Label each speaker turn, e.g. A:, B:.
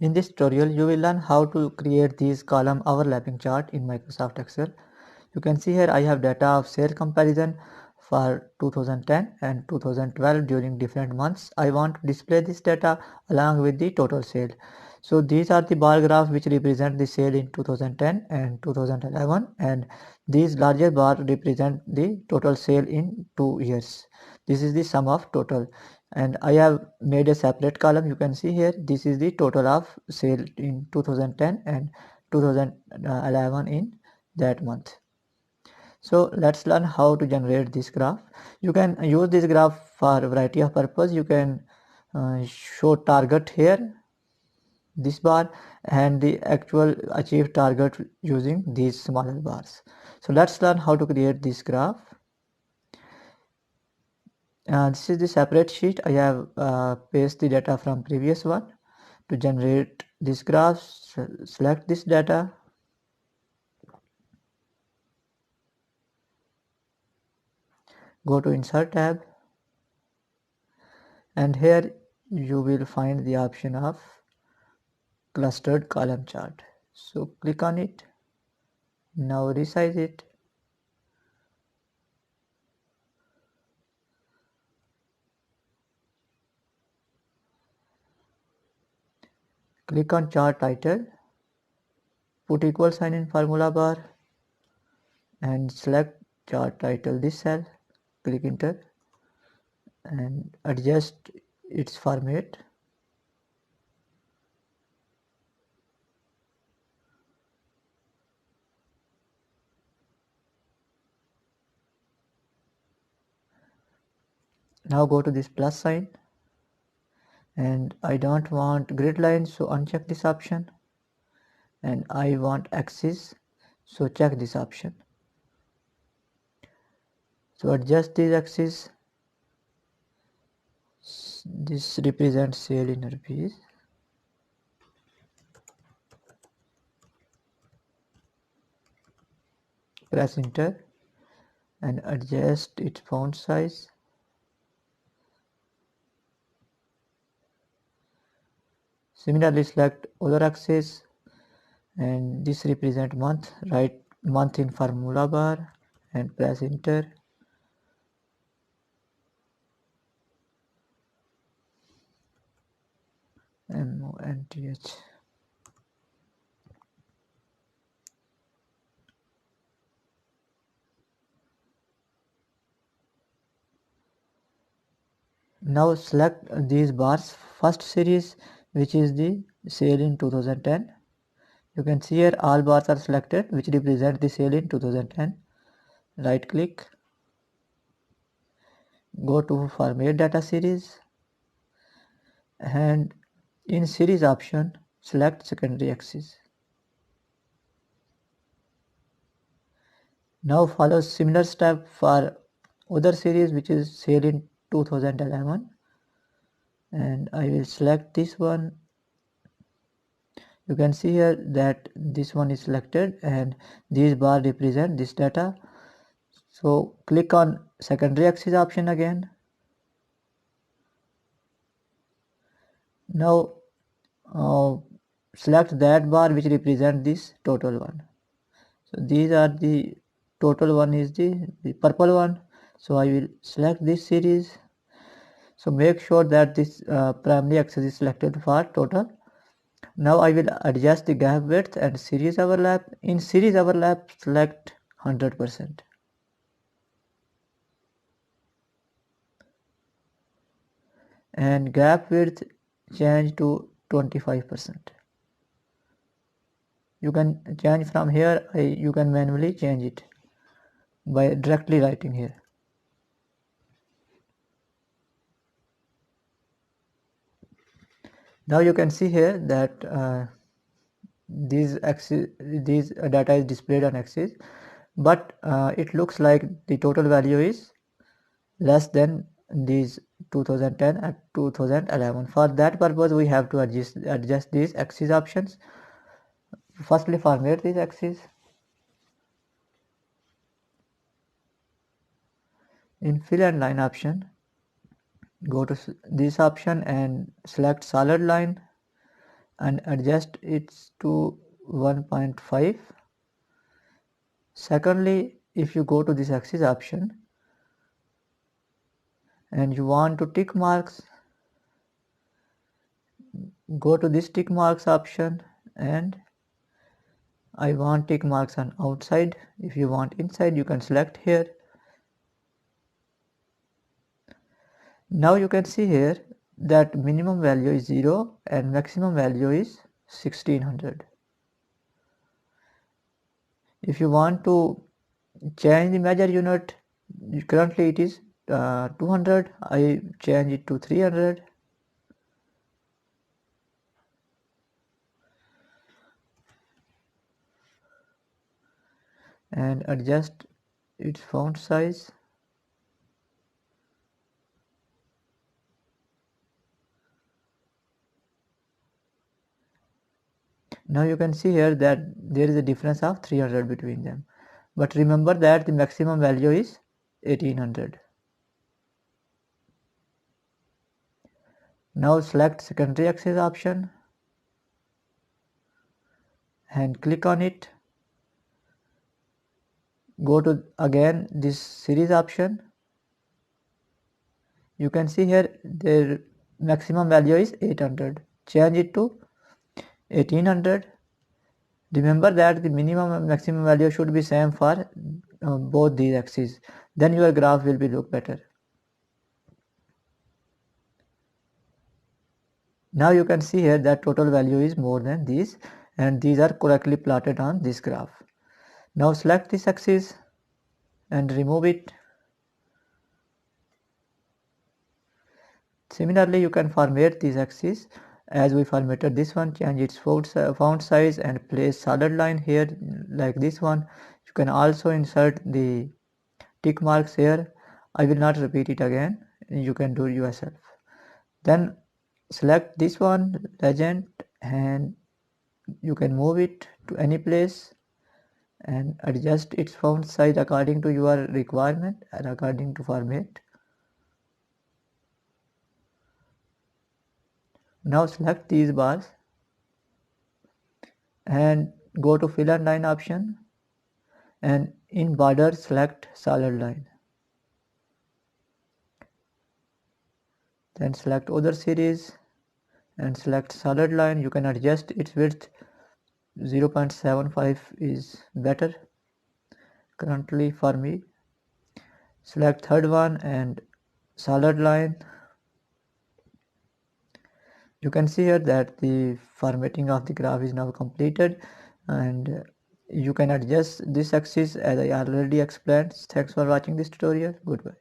A: In this tutorial, you will learn how to create these column overlapping chart in Microsoft Excel. You can see here I have data of sale comparison for 2010 and 2012 during different months. I want to display this data along with the total sale. So these are the bar graphs which represent the sale in 2010 and 2011, and these larger bar represent the total sale in 2 years. This is the sum of total, and I have made a separate column. You can see here this is the total of sale in 2010 and 2011 in that month. So let's learn how to generate this graph. You can use this graph for a variety of purpose. You can show target here, this bar, and the actual achieved target using these smaller bars. So let's learn how to create this graph. This is the separate sheet. I have pasted the data from previous one. To generate this graph, select this data, go to Insert tab, and here you will find the option of clustered column chart. So click on it. Now resize it. Click on chart title, put equal sign in formula bar, and select chart title this cell. Click enter and adjust its format. Now go to this plus sign, and I don't want grid lines, so uncheck this option, and I want axis, so check this option. So adjust these axes. This represents sale in rupees. Press enter and adjust its font size. Similarly, select other axis, and this represent month. Write month in formula bar and press enter. MONTH. Now select these bars. First series, which is the sale in 2010. You can see here all bars are selected which represent the sale in 2010. Right click, go to format data series, and in series option select secondary axis. Now follow similar step for other series which is sale in 2011, and I will select this one. You can see here that this one is selected and these bar represent this data. So click on secondary axis option again. Now select that bar which represent this total one. So these are the total one is the purple one. So I will select this series. So make sure that this primary axis is selected for total. Now I will adjust the gap width and series overlap. In series overlap, select 100%. And gap width change to 25%. You can change from here. You can manually change it by directly writing here. Now you can see here that these data is displayed on axis, but it looks like the total value is less than these 2010 and 2011. For that purpose, we have to adjust these axis options. Firstly, format these axes. In fill and line option, go to this option and select solid line and adjust it to 1.5. Secondly, if you go to this axis option and you want to tick marks, go to this tick marks option, and I want tick marks on outside. If you want inside, you can select here. Now you can see here that minimum value is 0 and maximum value is 1600. If you want to change the measure unit, currently it is 200, I change it to 300. And adjust its font size. Now you can see here that there is a difference of 300 between them, but remember that the maximum value is 1800. Now select secondary axis option and click on it. Go to again this series option. You can see here their maximum value is 800. Change it to 1800. Remember that the minimum and maximum value should be same for both these axes. Then your graph will be look better. Now you can see here that total value is more than these, and these are correctly plotted on this graph. Now select this axis and remove it. Similarly, you can format these axes as we formatted this one. Change its font size and place solid line here like this one. You can also insert the tick marks here. I will not repeat it again. You can do it yourself. Then select this one, legend, and you can move it to any place and adjust its font size according to your requirement and according to format. Now select these bars and go to fill and line option, and in border select solid line. Then select other series and select solid line. You can adjust its width. 0.75 is better currently for me. Select third one and solid line. You can see here that the formatting of the graph is now completed, and you can adjust this axis as I already explained. Thanks for watching this tutorial. Goodbye.